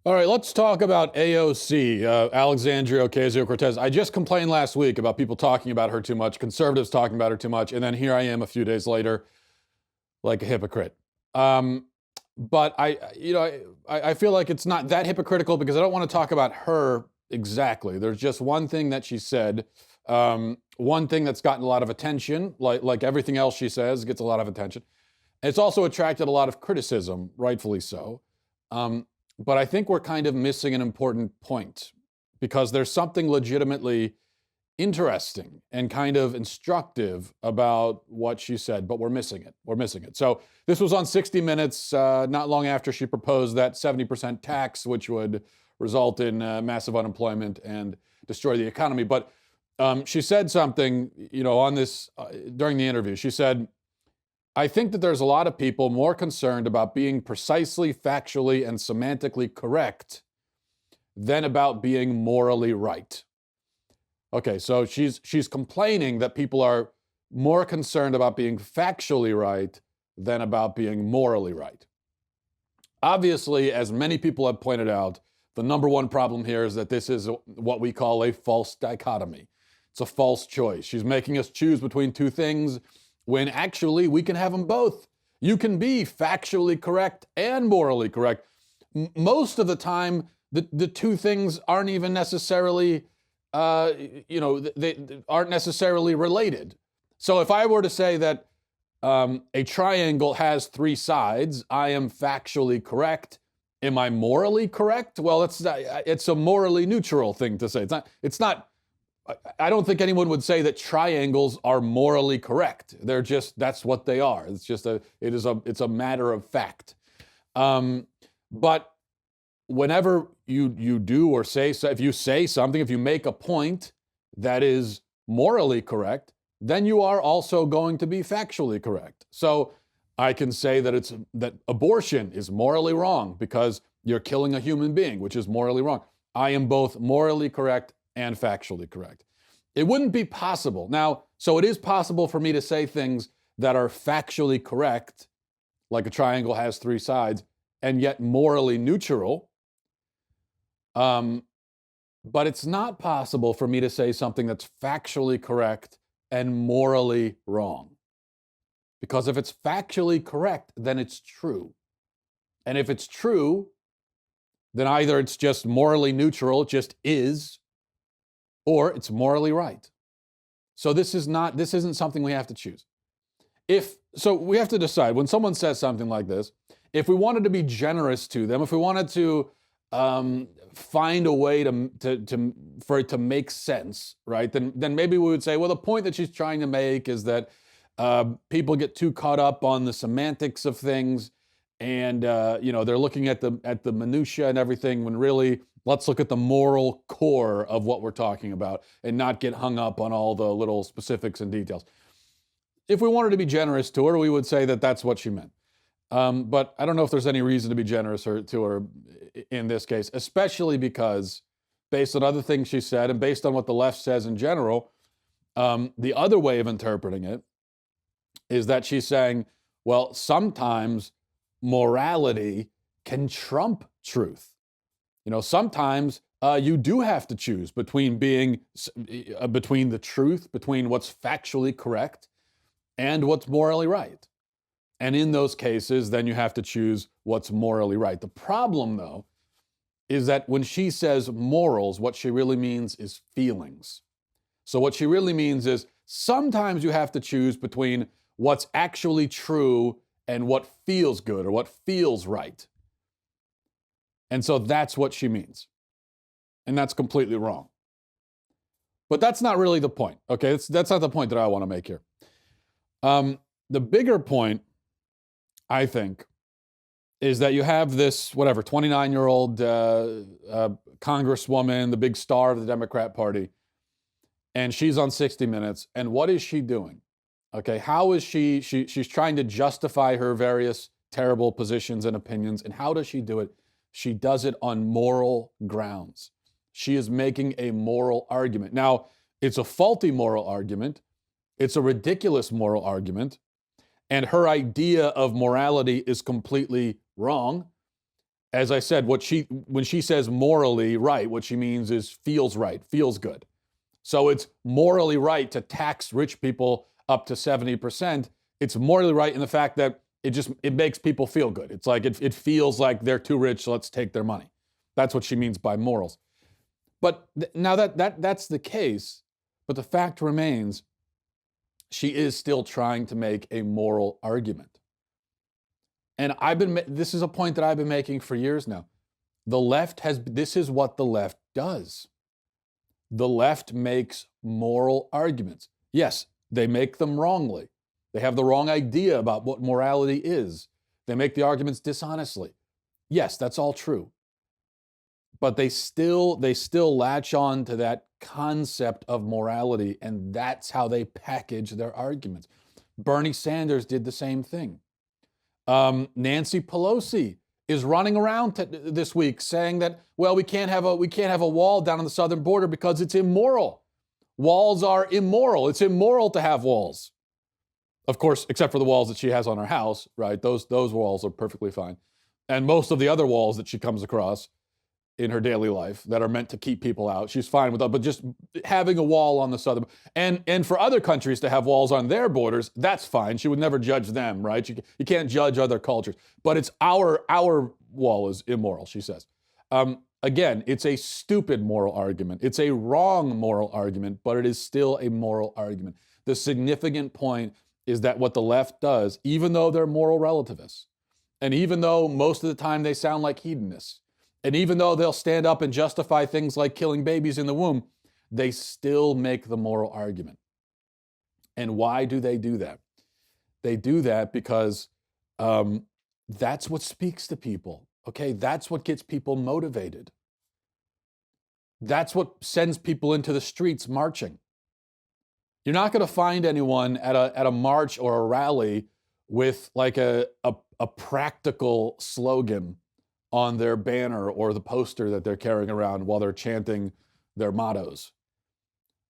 All right, let's talk about AOC, Alexandria Ocasio-Cortez. I just complained last week about people talking about her too much, conservatives talking about her too much, and then here I am a few days later, like a hypocrite. Um, but I feel like it's not that hypocritical because I don't want to talk about her exactly. There's just one thing that she said, one thing that's gotten a lot of attention, like everything else she says gets a lot of attention. It's also attracted a lot of criticism, rightfully so. Um, but I think we're kind of missing an important point because there's something legitimately interesting and kind of instructive about what she said, but we're missing it. We're missing it. So this was on 60 Minutes, not long after she proposed that 70% tax, which would result in massive unemployment and destroy the economy. But she said something, on this during the interview. She said, I think that there's a lot of people more concerned about being precisely, factually, and semantically correct than about being morally right. Okay, so she's complaining that people are more concerned about being factually right than about being morally right. Obviously, as many people have pointed out, the number one problem here is that this is what we call a false dichotomy. It's a false choice. She's making us choose between two things when actually we can have them both. You can be factually correct and morally correct. Most of the time, the two things aren't even necessarily, they aren't necessarily related. So if I were to say that a triangle has three sides, I am factually correct. Am I morally correct? Well, it's a morally neutral thing to say. It's not. I don't think anyone would say that triangles are morally correct. They're just, that's what they are. It's a matter of fact. But whenever you do or say, so if you say something, if you make a point that is morally correct, then you are also going to be factually correct. So I can say that abortion is morally wrong because you're killing a human being, which is morally wrong. I am both morally correct and factually correct. It wouldn't be possible. Now, so it is possible for me to say things that are factually correct, like a triangle has three sides, and yet morally neutral. But it's not possible for me to say something that's factually correct and morally wrong. Because if it's factually correct, then it's true. And if it's true, then either it's just morally neutral, it just is, or it's morally right. So this isn't something we have to choose. So we have to decide when someone says something like this, if we wanted to be generous to them, if we wanted to find a way for it to make sense, right? Then maybe we would say, well, the point that she's trying to make is that people get too caught up on the semantics of things, and they're looking at the minutia and everything, when really let's look at the moral core of what we're talking about and not get hung up on all the little specifics and details. If we wanted to be generous to her, we would say that that's what she meant. But I don't know if there's any reason to be generous to her in this case, especially because based on other things she said and based on what the left says in general, the other way of interpreting it is that she's saying, well, sometimes morality can trump truth. Sometimes you do have to choose between between the truth, between what's factually correct and what's morally right. And in those cases, then you have to choose what's morally right. The problem, though, is that when she says morals, what she really means is feelings. So what she really means is sometimes you have to choose between what's actually true and what feels good or what feels right. And so that's what she means. And that's completely wrong. But that's not really the point, okay? That's not the point that I want to make here. The bigger point, I think, is that you have this, 29-year-old congresswoman, the big star of the Democrat Party, and she's on 60 Minutes, and what is she doing? Okay, how is she's trying to justify her various terrible positions and opinions, and how does she do it? She does it on moral grounds. She is making a moral argument. Now, it's a faulty moral argument. It's a ridiculous moral argument. And her idea of morality is completely wrong. As I said, when she says morally right, what she means is feels right, feels good. So it's morally right to tax rich people up to 70%. It's morally right in the fact that it makes people feel good. It's like it feels like they're too rich, so let's take their money. That's what she means by morals. But now that's the case, but the fact remains, she is still trying to make a moral argument. And this is a point that I've been making for years now. This is what the left does. The left makes moral arguments. Yes, they make them wrongly. They have the wrong idea about what morality is. They make the arguments dishonestly. Yes, that's all true. But they still latch on to that concept of morality, and that's how they package their arguments. Bernie Sanders did the same thing. Nancy Pelosi is running around this week saying that, well, we can't have a wall down on the southern border because it's immoral. Walls are immoral. It's immoral to have walls. Of course, except for the walls that she has on her house, right? Those walls are perfectly fine. And most of the other walls that she comes across in her daily life that are meant to keep people out, she's fine with that. But just having a wall on the southern, and for other countries to have walls on their borders, that's fine. She would never judge them, right? You can't judge other cultures. But it's our wall is immoral, she says. Again, it's a stupid moral argument. It's a wrong moral argument, but it is still a moral argument. The significant point is that what the left does, even though they're moral relativists, and even though most of the time they sound like hedonists, and even though they'll stand up and justify things like killing babies in the womb, they still make the moral argument. And why do they do that? They do that because that's what speaks to people. Okay, that's what gets people motivated. That's what sends people into the streets marching. You're not going to find anyone at a march or a rally with like a practical slogan on their banner or the poster that they're carrying around while they're chanting their mottos.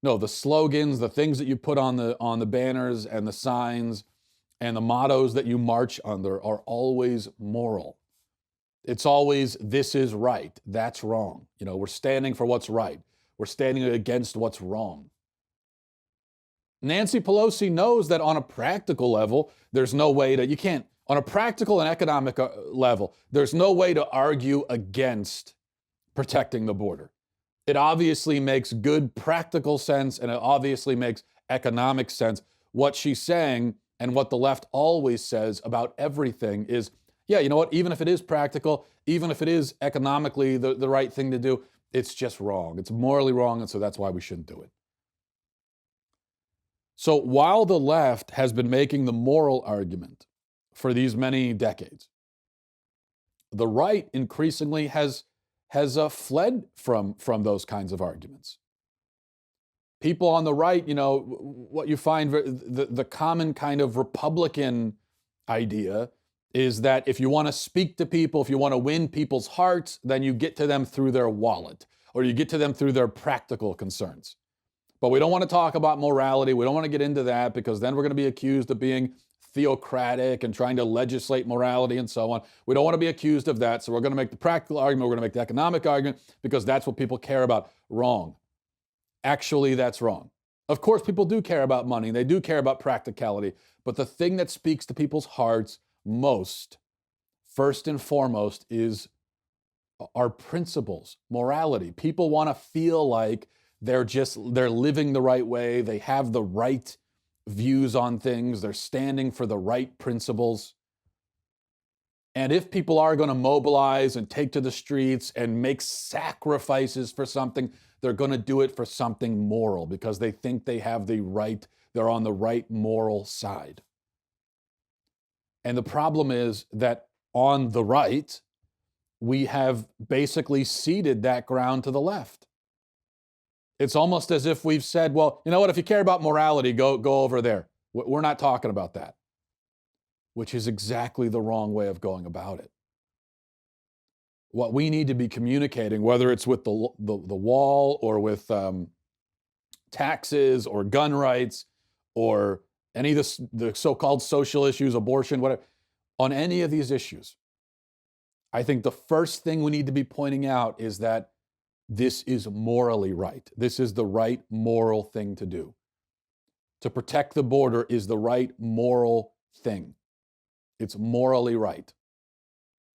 No, the slogans, the things that you put on the banners and the signs and the mottos that you march under are always moral. It's always, this is right, that's wrong. You know, we're standing for what's right. We're standing against what's wrong. Nancy Pelosi knows that on a practical level, there's no way to, you can't, on a practical and economic level, there's no way to argue against protecting the border. It obviously makes good practical sense, and it obviously makes economic sense. What she's saying, and what the left always says about everything is, yeah, you know what, even if it is practical, even if it is economically the right thing to do, it's just wrong. It's morally wrong, and so that's why we shouldn't do it. So while the left has been making the moral argument for these many decades, the right increasingly has fled from those kinds of arguments. People on the right, you know, what you find, the common kind of Republican idea is that if you want to speak to people, if you want to win people's hearts, then you get to them through their wallet, or you get to them through their practical concerns. But we don't want to talk about morality. We don't want to get into that because then we're going to be accused of being theocratic and trying to legislate morality and so on. We don't want to be accused of that. So we're going to make the practical argument. We're going to make the economic argument because that's what people care about. Wrong. Actually, that's wrong. Of course, people do care about money. They do care about practicality. But the thing that speaks to people's hearts most, first and foremost, is our principles, morality. People want to feel like they're living the right way. They have the right views on things. They're standing for the right principles. And if people are going to mobilize and take to the streets and make sacrifices for something, they're going to do it for something moral because they think they have the right, they're on the right moral side. And the problem is that on the right, we have basically ceded that ground to the left. It's almost as if we've said, well, you know what, if you care about morality, go over there. We're not talking about that, which is exactly the wrong way of going about it. What we need to be communicating, whether it's with the wall or with taxes or gun rights or any of the so-called social issues, abortion, whatever, on any of these issues, I think the first thing we need to be pointing out is that this is morally right. This is the right moral thing to do. To protect the border is the right moral thing. It's morally right.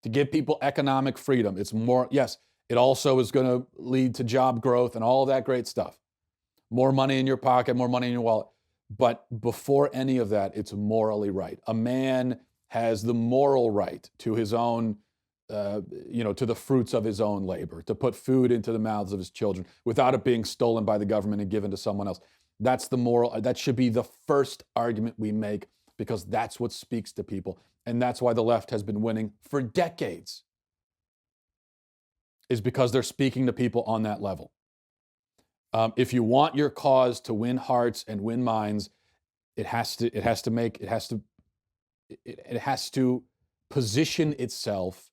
To give people economic freedom, it's more, yes, it also is going to lead to job growth and all of that great stuff. More money in your pocket, more money in your wallet. But before any of that, it's morally right. A man has the moral right to his own, to the fruits of his own labor, to put food into the mouths of his children without it being stolen by the government and given to someone else. That's the moral, that should be the first argument we make, because that's what speaks to people. And that's why the left has been winning for decades, is because they're speaking to people on that level. If you want your cause to win hearts and win minds, it has to position itself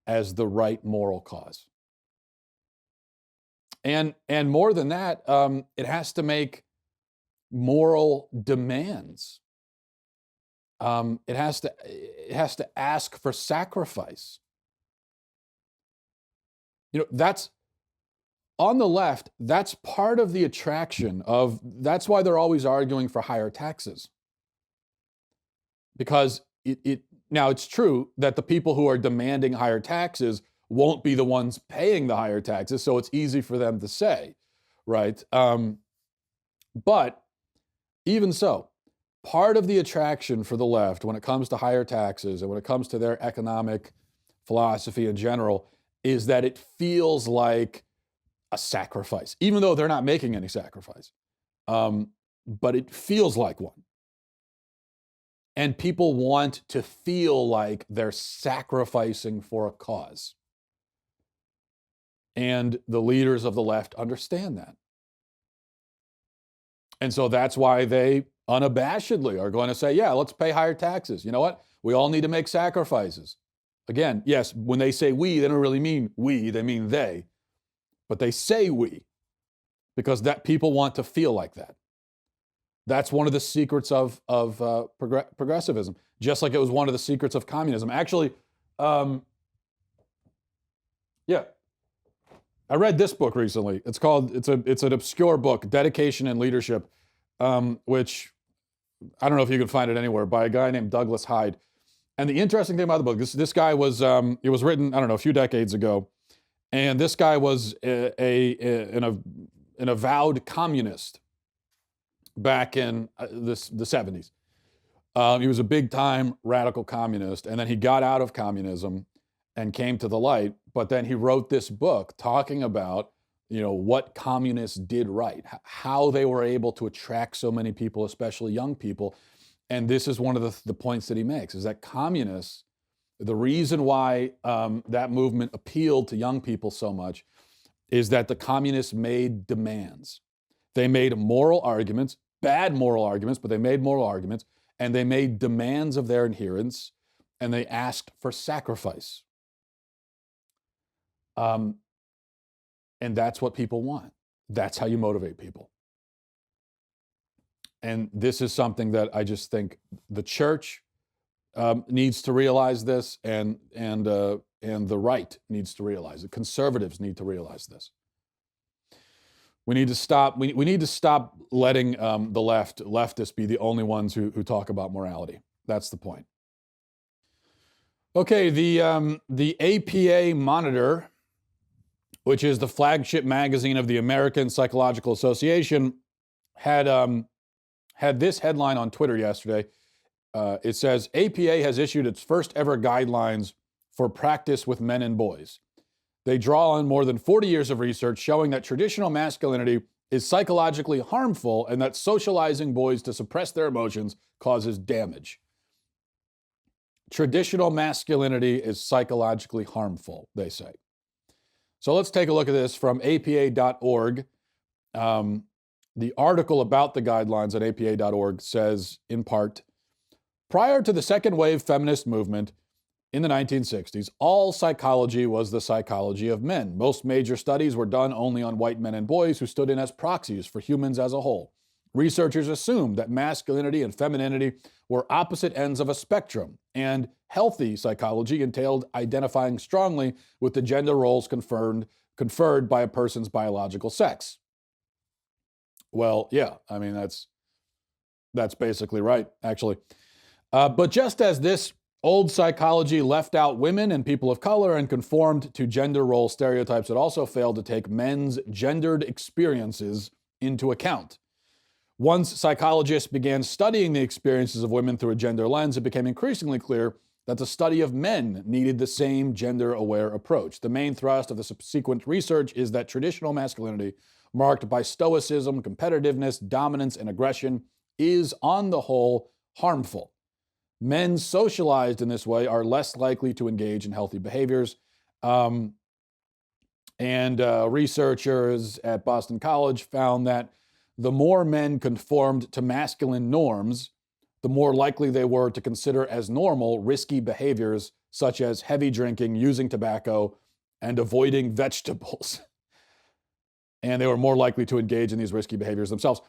as the right moral cause. And more than that, it has to make moral demands. It has to ask for sacrifice. That's on the left. That's part of the attraction of. That's why they're always arguing for higher taxes. Because now it's true that the people who are demanding higher taxes won't be the ones paying the higher taxes, so it's easy for them to say, right? But even so, part of the attraction for the left when it comes to higher taxes and when it comes to their economic philosophy in general is that it feels like a sacrifice, even though they're not making any sacrifice. But it feels like one. And people want to feel like they're sacrificing for a cause. And the leaders of the left understand that. And so that's why they unabashedly are going to say, yeah, let's pay higher taxes. You know what? We all need to make sacrifices. Again, yes, when they say we, they don't really mean we, they mean they. But they say we because that people want to feel like that. That's one of the secrets of progressivism, just like it was one of the secrets of communism. Actually, I read this book recently. It's an obscure book, Dedication and Leadership, which I don't know if you can find it anywhere, by a guy named Douglas Hyde. And the interesting thing about the book, this guy was, it was written, I don't know, a few decades ago. And this guy was an avowed communist back in the 70s. He was a big-time radical communist, and then he got out of communism and came to the light. But then he wrote this book talking about, what communists did right, how they were able to attract so many people, especially young people. And this is one of the points that he makes, is that communists, the reason why that movement appealed to young people so much is that the communists made demands. They made moral arguments, bad moral arguments, but they made moral arguments, and they made demands of their adherents, and they asked for sacrifice. And that's what people want. That's how you motivate people. And this is something that I just think the church needs to realize this, and the right needs to realize it. Conservatives need to realize this. We need to stop. We need to stop letting the leftists be the only ones who talk about morality. That's the point. Okay, the APA Monitor, which is the flagship magazine of the American Psychological Association, had this headline on Twitter yesterday. It says, APA has issued its first ever guidelines for practice with men and boys. They draw on more than 40 years of research showing that traditional masculinity is psychologically harmful and that socializing boys to suppress their emotions causes damage. Traditional masculinity is psychologically harmful, they say. So let's take a look at this from apa.org. The article about the guidelines at apa.org says, in part, prior to the second wave feminist movement in the 1960s, all psychology was the psychology of men. Most major studies were done only on white men and boys who stood in as proxies for humans as a whole. Researchers assumed that masculinity and femininity were opposite ends of a spectrum, and healthy psychology entailed identifying strongly with the gender roles conferred by a person's biological sex. Well, yeah, I mean, that's basically right, actually. But just as this old psychology left out women and people of color and conformed to gender role stereotypes, it also failed to take men's gendered experiences into account. Once psychologists began studying the experiences of women through a gender lens, it became increasingly clear that the study of men needed the same gender-aware approach. The main thrust of the subsequent research is that traditional masculinity, marked by stoicism, competitiveness, dominance, and aggression, is, on the whole, harmful. Men socialized in this way are less likely to engage in healthy behaviors. Researchers at Boston College found that the more men conformed to masculine norms, the more likely they were to consider as normal risky behaviors such as heavy drinking, using tobacco, and avoiding vegetables. And they were more likely to engage in these risky behaviors themselves.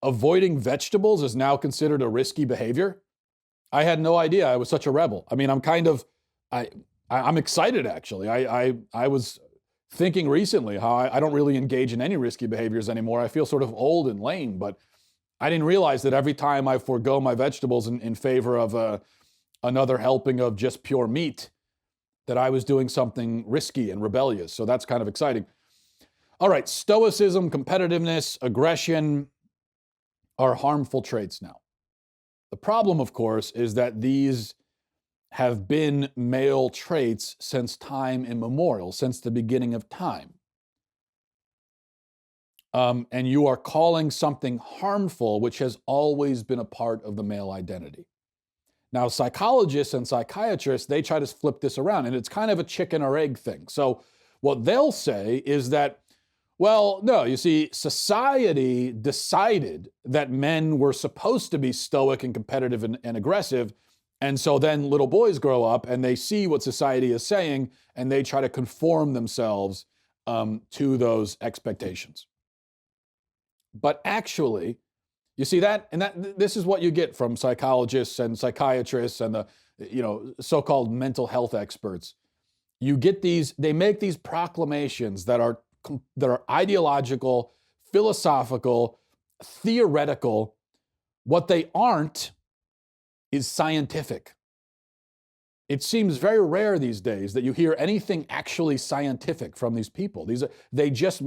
Avoiding vegetables is now considered a risky behavior. I had no idea I was such a rebel. I mean, I'm excited, actually. I was thinking recently how I don't really engage in any risky behaviors anymore. I feel sort of old and lame, but I didn't realize that every time I forego my vegetables in favor of another helping of just pure meat, that I was doing something risky and rebellious. So that's kind of exciting. All right, stoicism, competitiveness, aggression are harmful traits now. The problem, of course, is that these have been male traits since time immemorial, since the beginning of time. And you are calling something harmful, which has always been a part of the male identity. Now, psychologists and psychiatrists, they try to flip this around, and it's kind of a chicken or egg thing. So what they'll say is that, well, no, you see, society decided that men were supposed to be stoic and competitive and aggressive. And so then little boys grow up and they see what society is saying and they try to conform themselves to those expectations. But actually, you see that, and this is what you get from psychologists and psychiatrists and the so-called mental health experts. You get they make these proclamations that are ideological, philosophical, theoretical. What they aren't is scientific. It seems very rare these days that you hear anything actually scientific from these people. They just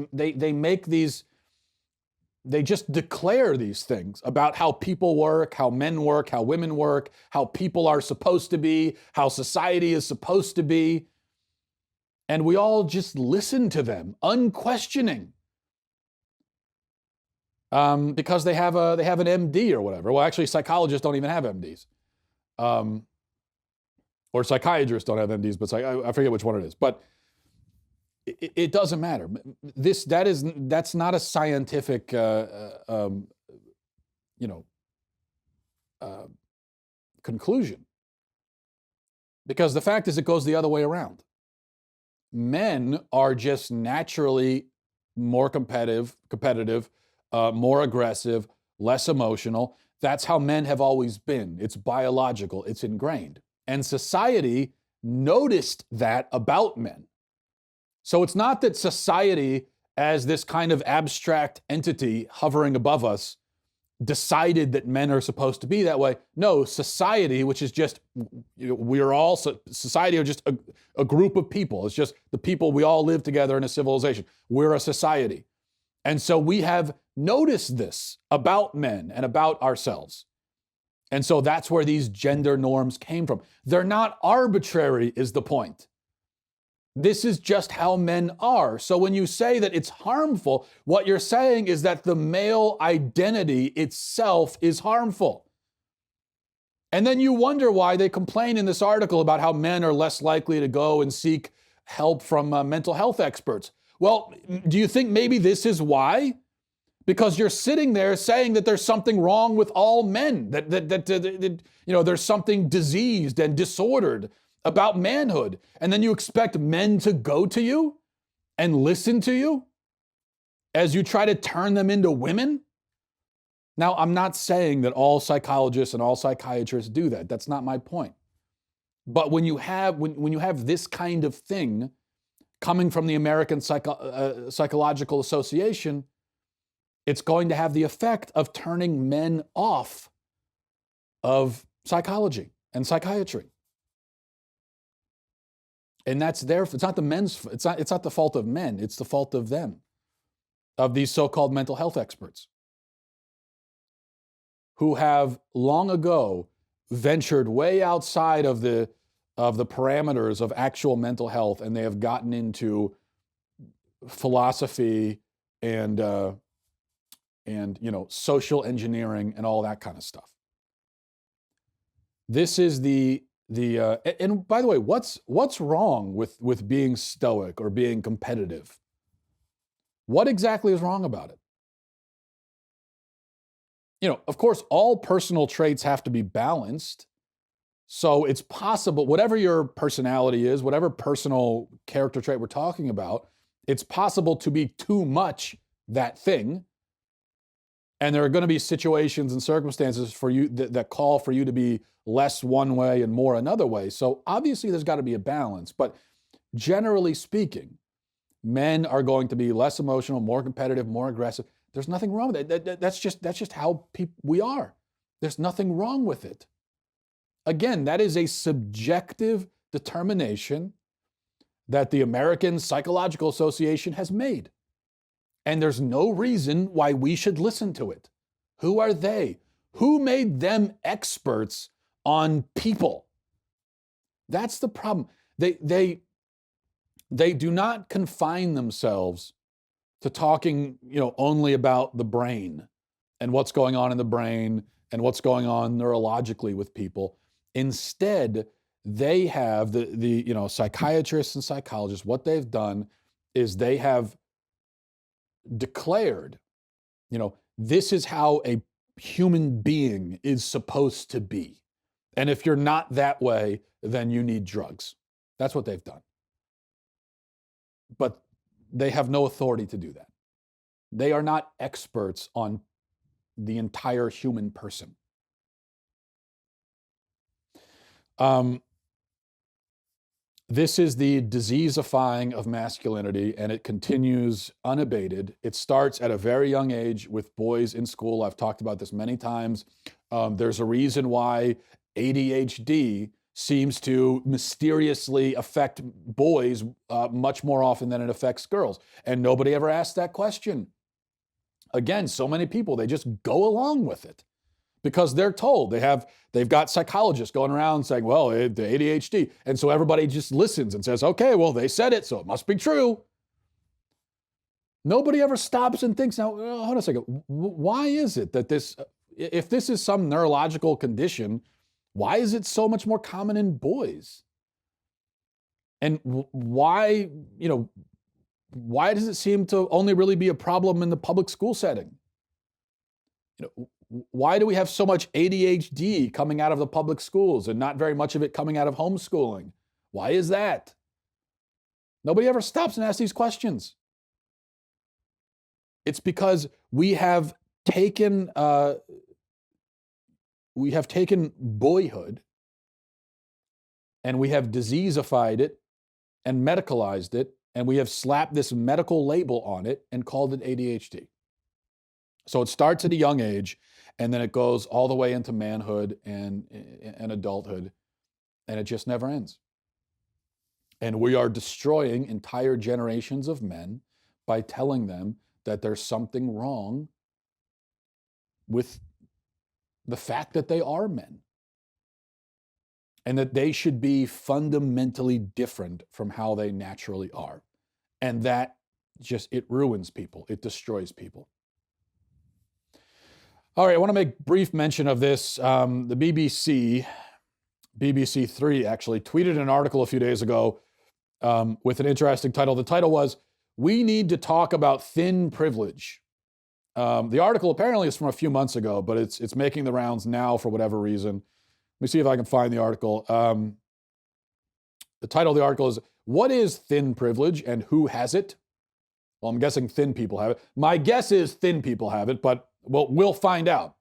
declare these things about how people work, how men work, how women work, how people are supposed to be, how society is supposed to be. And we all just listen to them, unquestioning, because they have an MD or whatever. Well, actually, psychologists don't even have MDs, or psychiatrists don't have MDs, but I forget which one it is. But it doesn't matter. That's not a scientific, conclusion, because the fact is it goes the other way around. Men are just naturally more competitive, more aggressive, less emotional. That's how men have always been. It's biological, it's ingrained. And society noticed that about men. So it's not that society, as this kind of abstract entity hovering above us, decided that men are supposed to be that way. No, society, which is just, society are just a group of people. It's just the people, we all live together in a civilization. We're a society. And so we have noticed this about men and about ourselves. And so that's where these gender norms came from. They're not arbitrary, is the point. This is just how men are. So when you say that it's harmful, what you're saying is that the male identity itself is harmful. And then you wonder why they complain in this article about how men are less likely to go and seek help from mental health experts. Well, do you think maybe this is why? Because you're sitting there saying that there's something wrong with all men, that there's something diseased and disordered about manhood. And then you expect men to go to you and listen to you as you try to turn them into women? Now, I'm not saying that all psychologists and all psychiatrists do that. That's not my point. But when you have this kind of thing coming from the American Psychological Association, it's going to have the effect of turning men off of psychology and psychiatry. And that's it's not the men's, it's not the fault of men, it's the fault of them, of these so-called mental health experts who have long ago ventured way outside of the parameters of actual mental health, and they have gotten into philosophy and social engineering and all that kind of stuff. This is and by the way, what's wrong with being stoic or being competitive? What exactly is wrong about it? Of course, all personal traits have to be balanced. So it's possible, whatever your personality is, whatever personal character trait we're talking about, it's possible to be too much that thing. And there are going to be situations and circumstances for you that call for you to be less one way and more another way. So obviously there's got to be a balance. But generally speaking, men are going to be less emotional, more competitive, more aggressive. There's nothing wrong with it. That's just how we are. There's nothing wrong with it. Again, that is a subjective determination that the American Psychological Association has made. And there's no reason why we should listen to it. Who are they? Who made them experts on people? That's the problem. They do not confine themselves to talking, only about the brain and what's going on in the brain and what's going on neurologically with people. Instead, they have the psychiatrists and psychologists, what they've done is they have declared, this is how a human being is supposed to be. And if you're not that way, then you need drugs. That's what they've done. But they have no authority to do that. They are not experts on the entire human person. This is the diseasifying of masculinity, and it continues unabated. It starts at a very young age with boys in school. I've talked about this many times. There's a reason why ADHD seems to mysteriously affect boys much more often than it affects girls. And nobody ever asked that question. Again, so many people, they just go along with it because they're told. They've got psychologists going around saying, well, the ADHD. And so everybody just listens and says, okay, well, they said it, so it must be true. Nobody ever stops and thinks, now, hold on a second, why is it that if this is some neurological condition, why is it so much more common in boys? And why does it seem to only really be a problem in the public school setting? Why do we have so much ADHD coming out of the public schools and not very much of it coming out of homeschooling? Why is that? Nobody ever stops and asks these questions. It's because we have taken boyhood and we have diseasified it and medicalized it, and we have slapped this medical label on it and called it ADHD. So it starts at a young age, and then it goes all the way into manhood and adulthood, and it just never ends. And we are destroying entire generations of men by telling them that there's something wrong with the fact that they are men and that they should be fundamentally different from how they naturally are. And that it ruins people. It destroys people. All right, I want to make brief mention of this. The BBC 3 actually tweeted an article a few days ago with an interesting title. The title was, "We Need to Talk About Thin Privilege." The article apparently is from a few months ago, but it's making the rounds now for whatever reason. Let me see if I can find the article. The title of the article is, "What is thin privilege and who has it?" Well, I'm guessing thin people have it. My guess is thin people have it, but Well, we'll find out.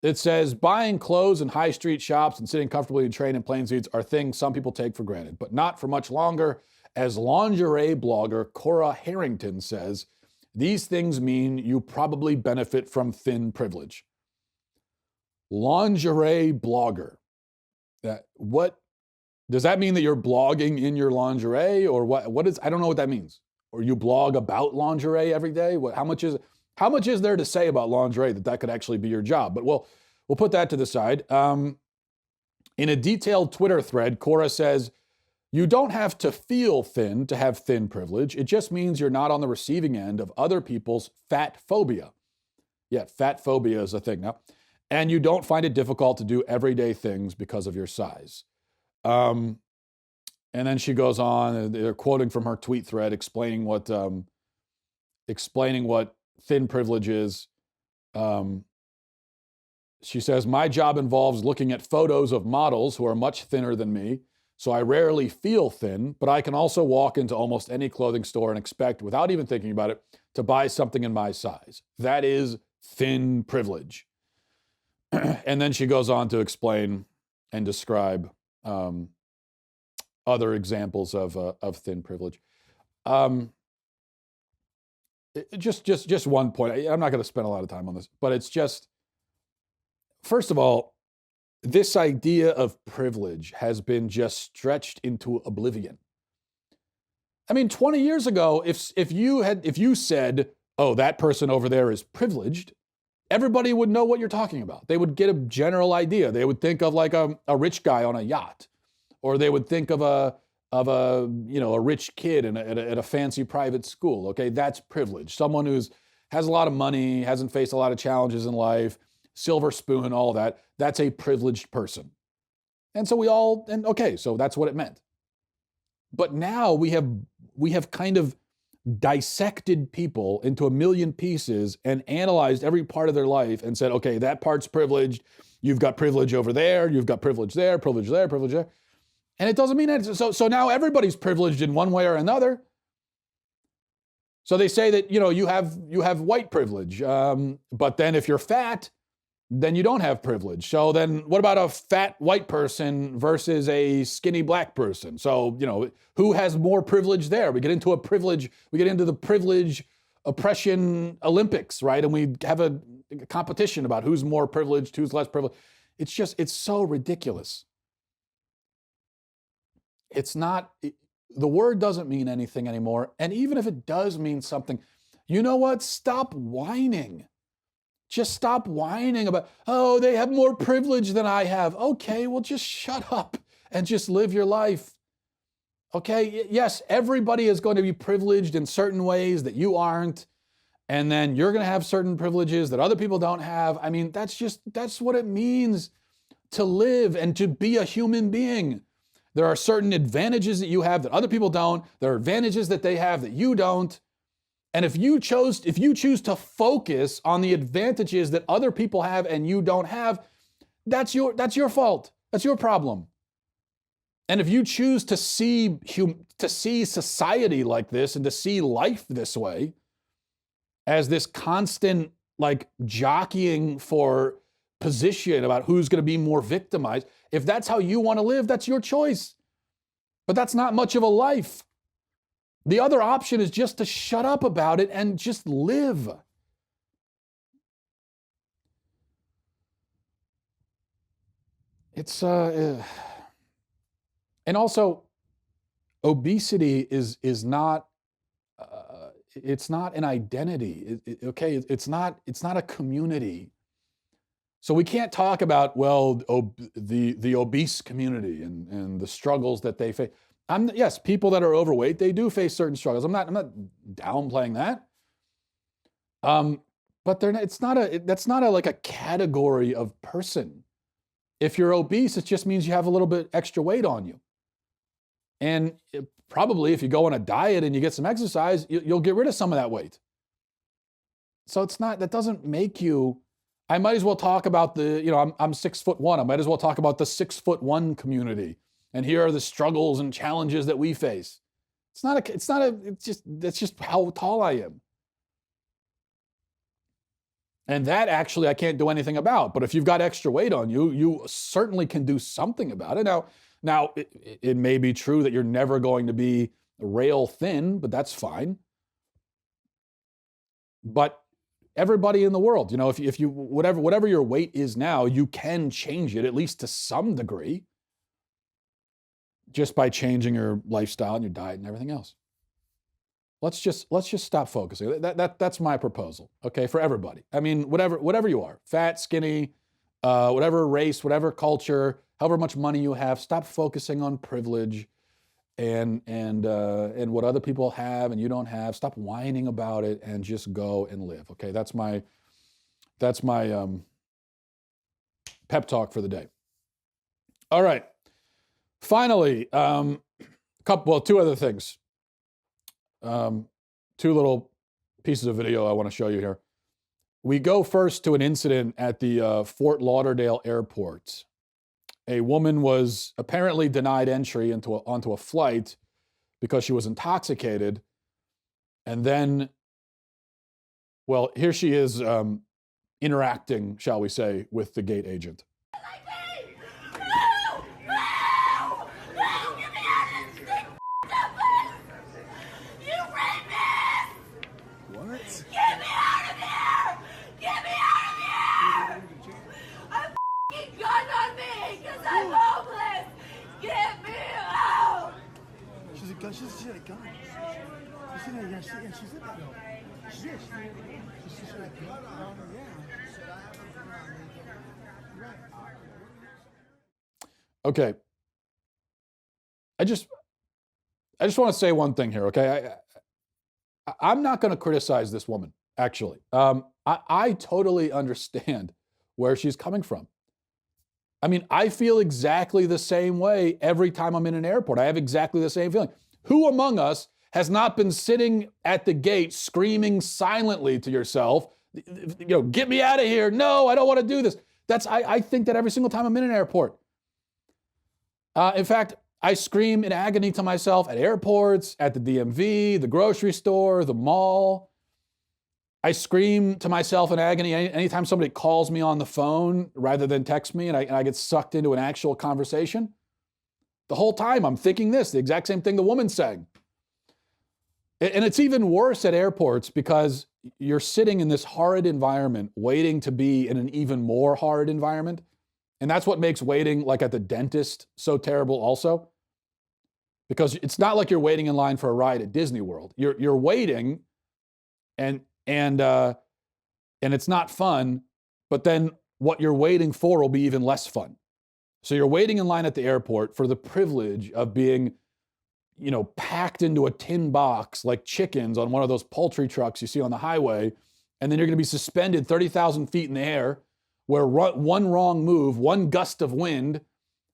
It says buying clothes in high street shops and sitting comfortably in train and plane seats are things some people take for granted, but not for much longer. As lingerie blogger Cora Harrington says, these things mean you probably benefit from thin privilege. Lingerie blogger. What does that mean? That you're blogging in your lingerie, or what is, I don't know what that means. Or you blog about lingerie every day? How much is there to say about lingerie that could actually be your job? But we'll put that to the side. In a detailed Twitter thread, Cora says, you don't have to feel thin to have thin privilege. It just means you're not on the receiving end of other people's fat phobia. Yeah, fat phobia is a thing now. And you don't find it difficult to do everyday things because of your size. And then she goes on, and they're quoting from her tweet thread, explaining what thin privilege is. She says, my job involves looking at photos of models who are much thinner than me, so I rarely feel thin, but I can also walk into almost any clothing store and expect, without even thinking about it, to buy something in my size. That is thin privilege. And then she goes on to explain and describe other examples of thin privilege. Just one point. I'm not going to spend a lot of time on this, but it's just, first of all, this idea of privilege has been just stretched into oblivion. I mean, 20 years ago, if you said, oh, that person over there is privileged, everybody would know what you're talking about. They would get a general idea. They would think of like a rich guy on a yacht, or they would think of a rich kid at a fancy private school. Okay, that's privilege. Someone has a lot of money, hasn't faced a lot of challenges in life, silver spoon, all that. That's a privileged person. And so so that's what it meant. But now we have kind of dissected people into a million pieces and analyzed every part of their life and said, okay, that part's privileged. You've got privilege over there. You've got privilege there, privilege there, privilege there. And it doesn't mean anything. So now everybody's privileged in one way or another. So they say that, you have white privilege. But then if you're fat, then you don't have privilege. So then what about a fat white person versus a skinny black person? So, who has more privilege there? We get into the privilege oppression Olympics, right? And we have a competition about who's more privileged, who's less privileged. It's so ridiculous. The word doesn't mean anything anymore. And even if it does mean something, you know what? Stop whining. Just stop whining about, oh, they have more privilege than I have. Okay, well, just shut up and just live your life. Okay, yes, everybody is going to be privileged in certain ways that you aren't. And then you're going to have certain privileges that other people don't have. I mean, that's what it means to live and to be a human being. There are certain advantages that you have that other people don't. There are advantages that they have that you don't. And if you choose to focus on the advantages that other people have and you don't have, that's your fault. That's your problem. And if you choose to see society like this and to see life this way, as this constant jockeying for position about who's going to be more victimized, if that's how you want to live, that's your choice. But that's not much of a life. The other option is just to shut up about it and just live. It's and also obesity is not it's not an identity. It's not a community. So we can't talk about, the obese community and the struggles that they face. Yes, people that are overweight, they do face certain struggles. I'm not downplaying that. But that's not a category of person. If you're obese, it just means you have a little bit extra weight on you. And probably if you go on a diet and you get some exercise, you'll get rid of some of that weight. So that doesn't make you, I might as well talk about I'm 6'1". I might as well talk about the 6'1" community. And here are the struggles and challenges that we face. That's just how tall I am. And that actually I can't do anything about. But if you've got extra weight on you, you certainly can do something about it. Now it may be true that you're never going to be rail thin, but that's fine. But everybody in the world, if you whatever your weight is now, you can change it at least to some degree just by changing your lifestyle and your diet and everything else. Let's just stop focusing. That's my proposal, okay, for everybody. I mean, whatever you are, fat, skinny, whatever race, whatever culture, however much money you have, stop focusing on privilege and what other people have and you don't have. Stop whining about it and just go and live. Okay, that's my pep talk for the day. All right. Finally, two other things. Two little pieces of video I want to show you here. We go first to an incident at the Fort Lauderdale airport. A woman was apparently denied entry onto a flight because she was intoxicated. And then, well, here she is interacting, shall we say, with the gate agent. She's had a gun. She's had a gun. Okay. I just want to say one thing here, okay? I'm not going to criticize this woman, actually. I totally understand where she's coming from. I mean, I feel exactly the same way every time I'm in an airport. I have exactly the same feeling. Who among us has not been sitting at the gate screaming silently to yourself, get me out of here. No, I don't want to do this. I think that every single time I'm in an airport. In fact, I scream in agony to myself at airports, at the DMV, the grocery store, the mall. I scream to myself in agony anytime somebody calls me on the phone rather than text me and I get sucked into an actual conversation. The whole time I'm thinking the exact same thing the woman's saying. And it's even worse at airports because you're sitting in this horrid environment waiting to be in an even more horrid environment. And that's what makes waiting like at the dentist so terrible also. Because it's not like you're waiting in line for a ride at Disney World. You're waiting and it's not fun, but then what you're waiting for will be even less fun. So you're waiting in line at the airport for the privilege of being, packed into a tin box like chickens on one of those poultry trucks you see on the highway. And then you're going to be suspended 30,000 feet in the air where one wrong move, one gust of wind,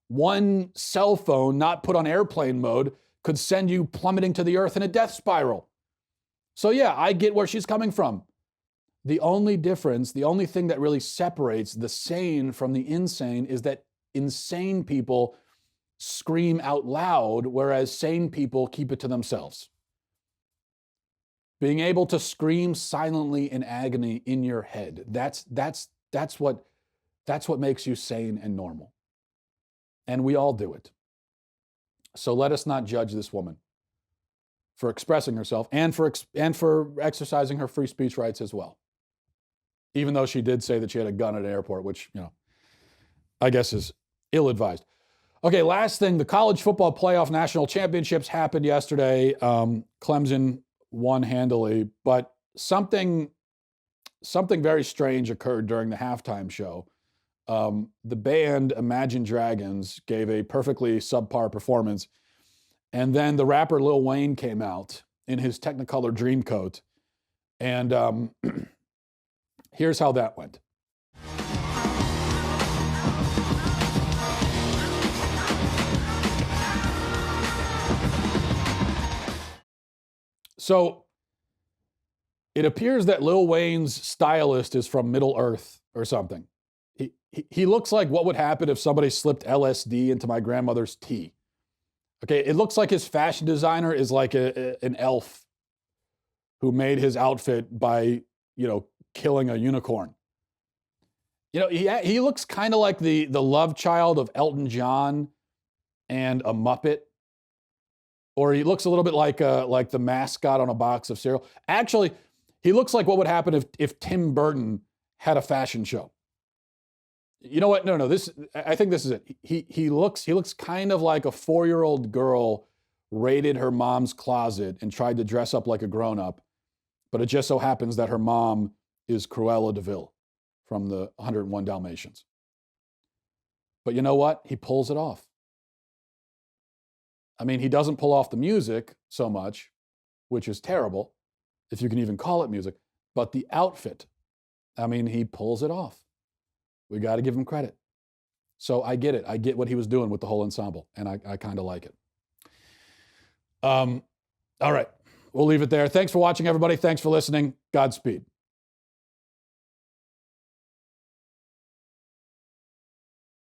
one cell phone not put on airplane mode could send you plummeting to the earth in a death spiral. So yeah, I get where she's coming from. The only difference, the only thing that really separates the sane from the insane is that insane people scream out loud, whereas sane people keep it to themselves. Being able to scream silently in agony in your head, that's what makes you sane and normal. And we all do it. So let us not judge this woman for expressing herself and for exercising her free speech rights as well. Even though she did say that she had a gun at an airport, which, I guess is ill-advised. Okay, last thing, the college football playoff national championships happened yesterday. Clemson won handily, but something very strange occurred during the halftime show. The band Imagine Dragons gave a perfectly subpar performance, and then the rapper Lil Wayne came out in his Technicolor Dreamcoat, and here's how that went. So it appears that Lil Wayne's stylist is from Middle Earth or something. He looks like what would happen if somebody slipped LSD into my grandmother's tea. Okay, it looks like his fashion designer is like an elf who made his outfit by, killing a unicorn. You know, he looks kind of like the love child of Elton John and a Muppet. Or he looks a little bit like the mascot on a box of cereal. Actually, he looks like what would happen if Tim Burton had a fashion show. You know what? No. I think this is it. He looks kind of like a 4-year-old girl raided her mom's closet and tried to dress up like a grown-up, but it just so happens that her mom is Cruella de Vil from the 101 Dalmatians. But you know what? He pulls it off. I mean, he doesn't pull off the music so much, which is terrible, if you can even call it music, but the outfit, I mean, he pulls it off. We got to give him credit. So I get it. I get what he was doing with the whole ensemble, and I kind of like it. All right. We'll leave it there. Thanks for watching, everybody. Thanks for listening. Godspeed.